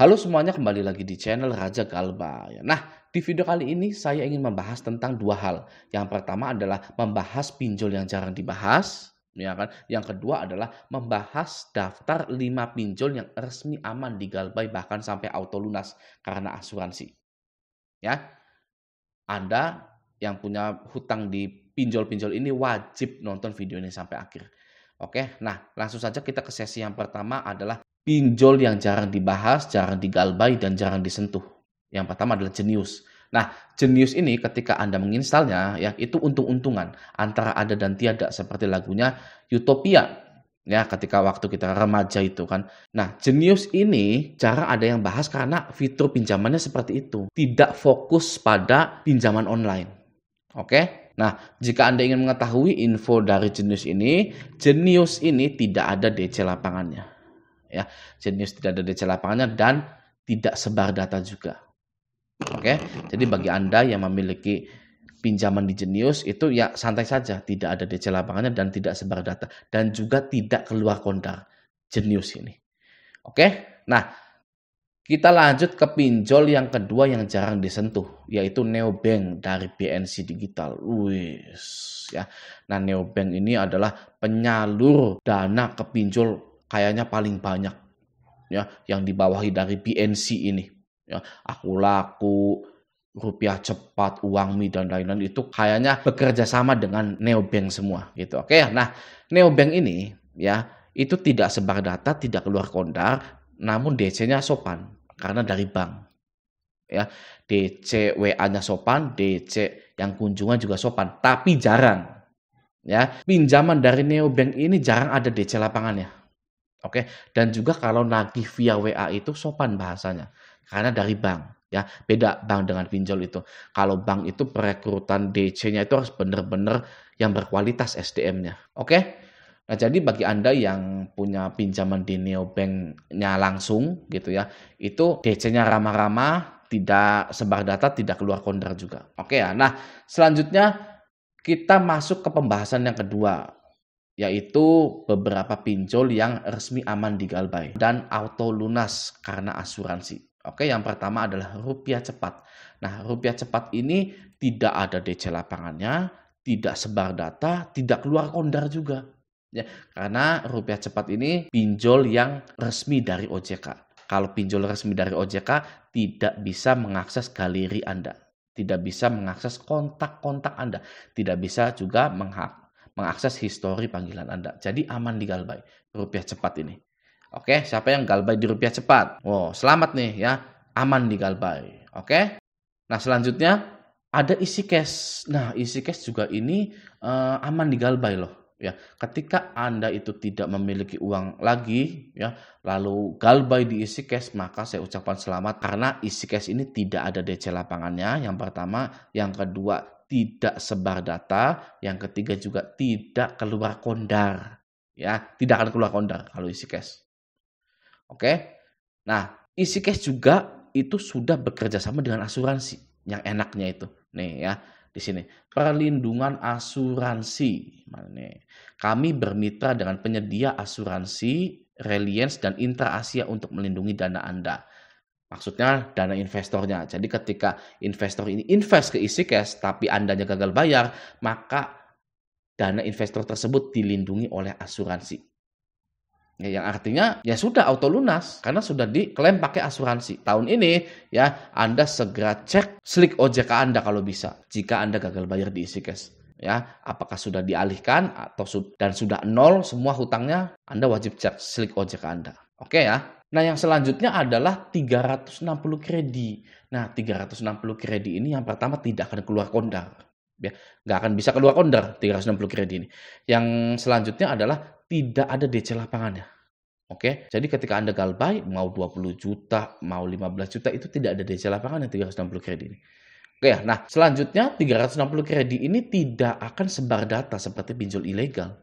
Halo semuanya, kembali lagi di channel Raja Galbay. Nah, di video kali ini saya ingin membahas tentang dua hal. Yang pertama adalah membahas pinjol yang jarang dibahas, ya kan? Yang kedua adalah membahas daftar 5 pinjol yang resmi aman di Galbay bahkan sampai auto lunas karena asuransi. Ya, Anda yang punya hutang di pinjol-pinjol ini wajib nonton video ini sampai akhir. Oke, nah langsung saja kita ke sesi yang pertama adalah pinjol yang jarang dibahas, jarang digalbay, dan jarang disentuh. Yang pertama adalah Jenius. Nah, Jenius ini ketika Anda menginstalnya, ya itu untung-untungan antara ada dan tiada seperti lagunya Utopia. Ya, ketika waktu kita remaja itu kan. Nah, Jenius ini jarang ada yang bahas karena fitur pinjamannya seperti itu. Tidak fokus pada pinjaman online. Oke? Nah, jika Anda ingin mengetahui info dari Jenius ini tidak ada DC lapangannya. Ya, Jenius tidak ada DC lapangannya dan tidak sebar data juga. Oke? Jadi bagi Anda yang memiliki pinjaman di Jenius itu ya santai saja, tidak ada DC lapangannya dan tidak sebar data dan juga tidak keluar kondar Jenius ini. Oke? Nah, kita lanjut ke pinjol yang kedua yang jarang disentuh, yaitu Neobank dari BNC Digital. Wis, ya. Nah, Neobank ini adalah penyalur dana ke pinjol kayaknya paling banyak, ya, yang dibawahi dari BNC ini. Ya, Aku Laku, Rupiah Cepat, Uangmi dan lain-lain itu kayaknya bekerja sama dengan Neobank semua gitu. Oke ya. Nah, Neobank ini ya itu tidak sebar data, tidak keluar kondar, namun DC-nya sopan karena dari bank. Ya, DC WA-nya sopan, DC yang kunjungan juga sopan, tapi jarang. Ya, pinjaman dari Neobank ini jarang ada DC lapangannya. Oke, dan juga kalau nagih via WA itu sopan bahasanya karena dari bank. Ya, beda bank dengan pinjol itu. Kalau bank itu perekrutan DC-nya itu harus benar-benar yang berkualitas SDM-nya. Oke? Nah, jadi bagi Anda yang punya pinjaman di Neobank-nya langsung gitu ya, itu DC-nya ramah-ramah, tidak sebar data, tidak keluar kondar juga. Oke ya. Nah, selanjutnya kita masuk ke pembahasan yang kedua, yaitu beberapa pinjol yang resmi aman di Galbay dan auto lunas karena asuransi. Oke, yang pertama adalah Rupiah Cepat. Nah, Rupiah Cepat ini tidak ada DC lapangannya, tidak sebar data, tidak keluar kondar juga. Ya, karena Rupiah Cepat ini pinjol yang resmi dari OJK. Kalau pinjol resmi dari OJK tidak bisa mengakses galeri Anda, tidak bisa mengakses kontak-kontak Anda, tidak bisa juga mengakses histori panggilan Anda. Jadi aman di Galbay, Rupiah Cepat ini. Oke, siapa yang Galbay di Rupiah Cepat? Oh, selamat nih ya, aman di Galbay. Oke. Nah, selanjutnya ada isi cash. Nah, isi cash juga ini aman di Galbay loh. Ya, ketika Anda itu tidak memiliki uang lagi, ya, lalu Galbay di isi cash, maka saya ucapkan selamat karena isi cash ini tidak ada DC lapangannya. Yang pertama, yang kedua tidak sebar data, yang ketiga juga tidak keluar kondar. Ya, tidak akan keluar kondar kalau isi cash. Oke. Nah, isi cash juga itu sudah bekerja sama dengan asuransi. Yang enaknya itu. Nih ya, di sini. Perlindungan asuransi. Mana nih? Kami bermitra dengan penyedia asuransi, Reliance dan Intra Asia untuk melindungi dana Anda. Maksudnya dana investornya. Jadi ketika investor ini invest ke isi cash tapi Andanya gagal bayar, maka dana investor tersebut dilindungi oleh asuransi. Ya, yang artinya ya sudah auto lunas karena sudah diklaim pakai asuransi. Tahun ini ya Anda segera cek slik OJK Anda kalau bisa jika Anda gagal bayar di isi cash. Ya, apakah sudah dialihkan atau dan sudah nol semua hutangnya, Anda wajib cek slik OJK Anda. Oke ya. Nah, yang selanjutnya adalah 360 kredi. Nah, 360 kredi ini yang pertama tidak akan keluar kondar. Ya, nggak akan bisa keluar kondar 360 kredi ini. Yang selanjutnya adalah tidak ada DC lapangannya. Oke, jadi ketika Anda Galbay mau 20 juta, mau 15 juta itu tidak ada DC lapangannya 360 kredi ini. Oke ya, nah selanjutnya 360 kredi ini tidak akan sebar data seperti pinjol ilegal.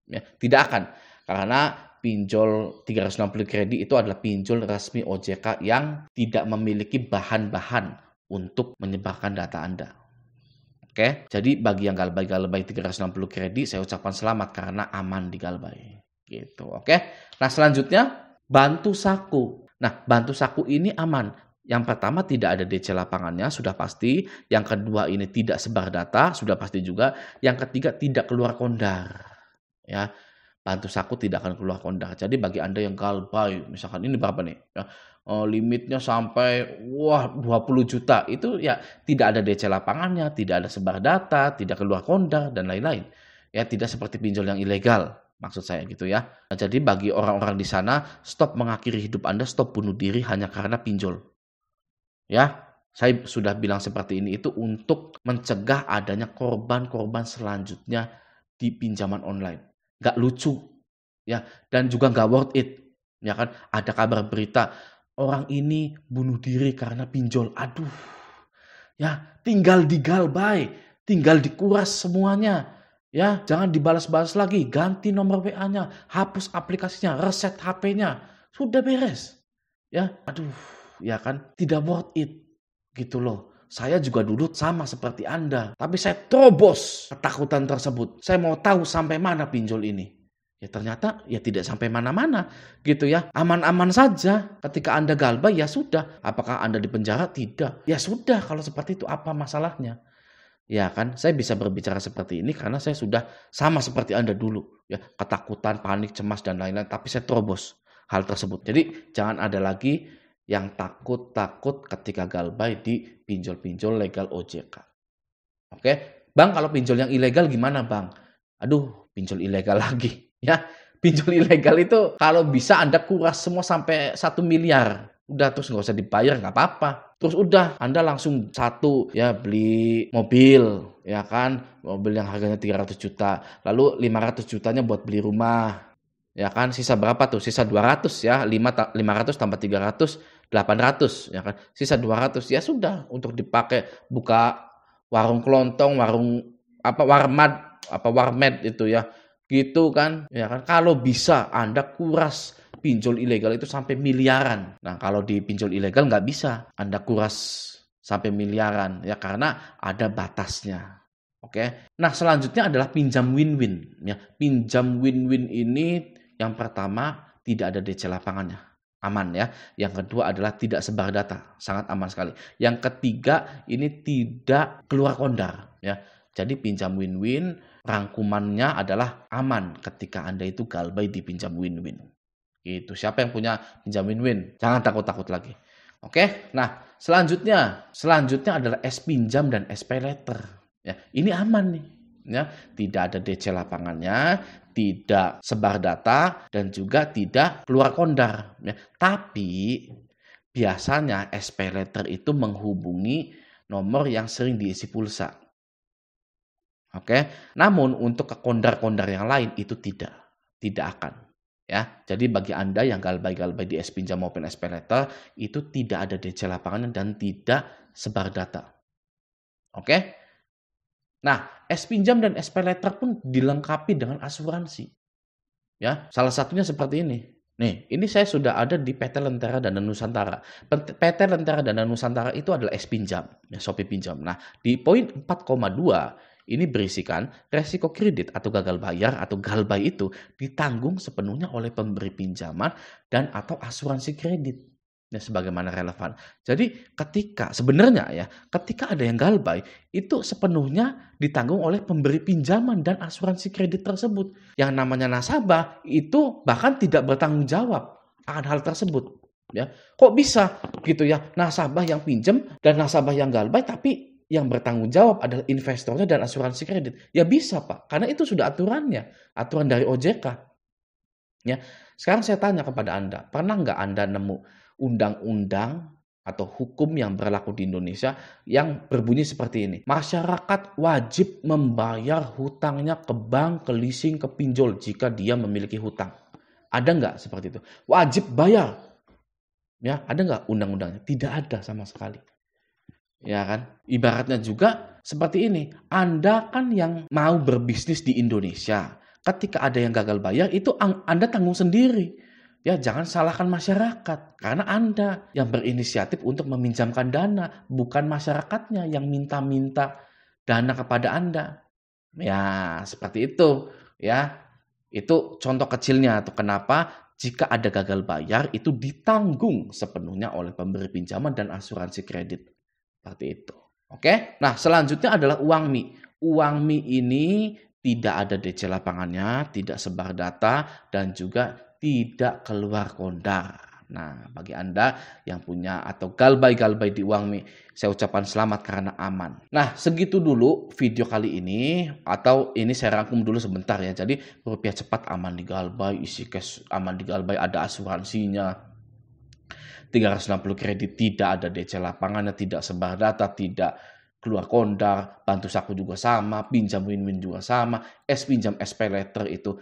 Ya, tidak akan. Karena pinjol 360 kredi itu adalah pinjol resmi OJK yang tidak memiliki bahan-bahan untuk menyebarkan data Anda. Oke, jadi bagi yang Galbay 360 kredi, saya ucapkan selamat karena aman di Galbay. Gitu, oke. Nah, selanjutnya Bantu Saku. Nah, bantu saku ini aman. Yang pertama tidak ada DC lapangannya, sudah pasti. Yang kedua ini tidak sebar data, sudah pasti juga. Yang ketiga tidak keluar kondar. Ya, bantu saku tidak akan keluar kondar. Jadi bagi Anda yang galbay, misalkan ini berapa nih? Ya, limitnya sampai 20 juta. Itu ya tidak ada DC lapangannya, tidak ada sebar data, tidak keluar kondar dan lain-lain. Ya, tidak seperti pinjol yang ilegal. Maksud saya gitu ya. Nah, jadi bagi orang-orang di sana, stop mengakhiri hidup Anda, stop bunuh diri hanya karena pinjol. Ya, saya sudah bilang seperti ini itu untuk mencegah adanya korban-korban selanjutnya di pinjaman online. Nggak lucu, ya, dan juga nggak worth it. Ya kan, ada kabar berita orang ini bunuh diri karena pinjol. Aduh, ya tinggal digalbay, tinggal dikuras semuanya. Ya, jangan dibalas-balas lagi, ganti nomor WA-nya, hapus aplikasinya, reset HP-nya. Sudah beres. Ya, aduh, ya kan, tidak worth it gitu loh. Saya juga dulu sama seperti Anda, tapi saya terobos ketakutan tersebut. Saya mau tahu sampai mana pinjol ini. Ya ternyata ya tidak sampai mana-mana gitu ya. Aman-aman saja. Ketika Anda galbay ya sudah. Apakah Anda di penjara? Tidak. Ya sudah, kalau seperti itu apa masalahnya? Ya kan, saya bisa berbicara seperti ini karena saya sudah sama seperti Anda dulu. Ya, ketakutan, panik, cemas, dan lain-lain. Tapi saya terobos hal tersebut. Jadi jangan ada lagi yang takut-takut ketika galbay di pinjol-pinjol legal OJK. Oke, Bang, kalau pinjol yang ilegal gimana, Bang? Aduh, pinjol ilegal lagi. Ya, pinjol ilegal itu kalau bisa Anda kuras semua sampai 1 miliar. Udah, terus nggak usah dibayar, nggak apa-apa. Terus udah, Anda langsung satu ya beli mobil, ya kan, mobil yang harganya 300 juta. Lalu 500 jutanya buat beli rumah, ya kan, sisa berapa tuh? Sisa 200 ya, 500 tambah 300, 800, ya kan. Sisa 200, ya sudah, untuk dipakai buka warung kelontong, warung warmed itu ya. Gitu kan, ya kan. Kalau bisa Anda kuras pinjol ilegal itu sampai miliaran. Nah, kalau di pinjol ilegal nggak bisa Anda kuras sampai miliaran ya karena ada batasnya. Oke. Nah, selanjutnya adalah pinjam win-win ya. Pinjam win-win ini yang pertama tidak ada DC lapangannya. Aman ya. Yang kedua adalah tidak sebar data, sangat aman sekali. Yang ketiga ini tidak keluar kondar ya. Jadi pinjam win-win rangkumannya adalah aman ketika Anda itu galbay di pinjam win-win. Itu siapa yang punya pinjam win-win? Jangan takut-takut lagi. Oke, nah selanjutnya adalah S-pinjam dan SPayLater. Ya, ini aman nih. Ya, tidak ada DC lapangannya, tidak sebar data, dan juga tidak keluar kondar. Ya, tapi biasanya SPayLater itu menghubungi nomor yang sering diisi pulsa. Oke, namun untuk ke kondar-kondar yang lain itu tidak akan. Ya, jadi bagi Anda yang galbay-galbay di S-pinjam maupun SPayLater itu tidak ada DC lapangan dan tidak sebar data. Oke? Nah, S-pinjam dan SPayLater pun dilengkapi dengan asuransi. Ya, salah satunya seperti ini. Nih, ini saya sudah ada di PT Lentera Dana Nusantara. PT Lentera Dana Nusantara itu adalah S-pinjam, ya, Shopee pinjam. Nah, di poin 4,2 ini berisikan resiko kredit atau gagal bayar atau galbay itu ditanggung sepenuhnya oleh pemberi pinjaman dan atau asuransi kredit. Ya, sebagaimana relevan. Jadi ketika ada yang galbay itu sepenuhnya ditanggung oleh pemberi pinjaman dan asuransi kredit tersebut. Yang namanya nasabah itu bahkan tidak bertanggung jawab akan hal tersebut. Ya, kok bisa gitu ya? Nasabah yang pinjam dan nasabah yang galbay tapi yang bertanggung jawab adalah investornya dan asuransi kredit. Ya bisa, Pak, karena itu sudah aturannya, aturan dari OJK. Ya, sekarang saya tanya kepada Anda, pernah nggak Anda nemu undang-undang atau hukum yang berlaku di Indonesia yang berbunyi seperti ini? Masyarakat wajib membayar hutangnya ke bank, ke leasing, ke pinjol jika dia memiliki hutang. Ada nggak seperti itu? Wajib bayar. Ya, ada nggak undang-undangnya? Tidak ada sama sekali. Ya kan? Ibaratnya juga seperti ini. Anda kan yang mau berbisnis di Indonesia. Ketika ada yang gagal bayar, itu Anda tanggung sendiri. Ya, jangan salahkan masyarakat. Karena Anda yang berinisiatif untuk meminjamkan dana. Bukan masyarakatnya yang minta-minta dana kepada Anda. Ya, seperti itu. Ya, itu contoh kecilnya. Tuh kenapa jika ada gagal bayar itu ditanggung sepenuhnya oleh pemberi pinjaman dan asuransi kredit. Seperti itu. Oke. Nah, selanjutnya adalah uang Mi. Uang Mi ini tidak ada DC lapangannya, tidak sebar data, dan juga tidak keluar kondar. Nah, bagi Anda yang punya atau galbay-galbay di uang Mi, saya ucapkan selamat karena aman. Nah, segitu dulu video kali ini, atau ini saya rangkum dulu sebentar ya. Jadi, rupiah cepat aman di galbay, isi cash aman di galbay, ada asuransinya. 360 kredit tidak ada DC lapangannya, tidak sebar data, tidak keluar kondar, bantu saku juga sama, pinjam win-win juga sama, pinjam SP letter itu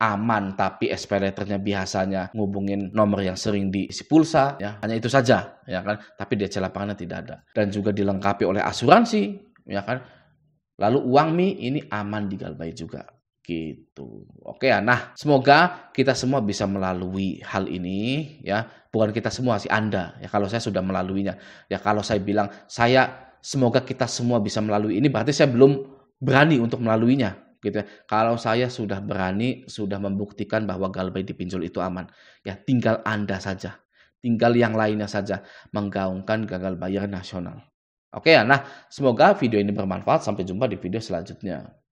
aman, tapi SP letternya biasanya ngubungin nomor yang sering diisi pulsa, ya hanya itu saja, ya kan. Tapi DC lapangannya tidak ada, dan juga dilengkapi oleh asuransi, ya kan. Lalu uang Mi ini aman di galbay juga, gitu. Oke ya, nah semoga kita semua bisa melalui hal ini, ya. Bukan kita semua sih, Anda, ya. Kalau saya sudah melaluinya, ya kalau saya bilang semoga kita semua bisa melalui ini, berarti saya belum berani untuk melaluinya, gitu ya. Kalau saya sudah berani, sudah membuktikan bahwa galbay dipinjol itu aman, ya tinggal Anda saja, tinggal yang lainnya saja menggaungkan gagal bayar nasional. Oke ya, nah semoga video ini bermanfaat. Sampai jumpa di video selanjutnya.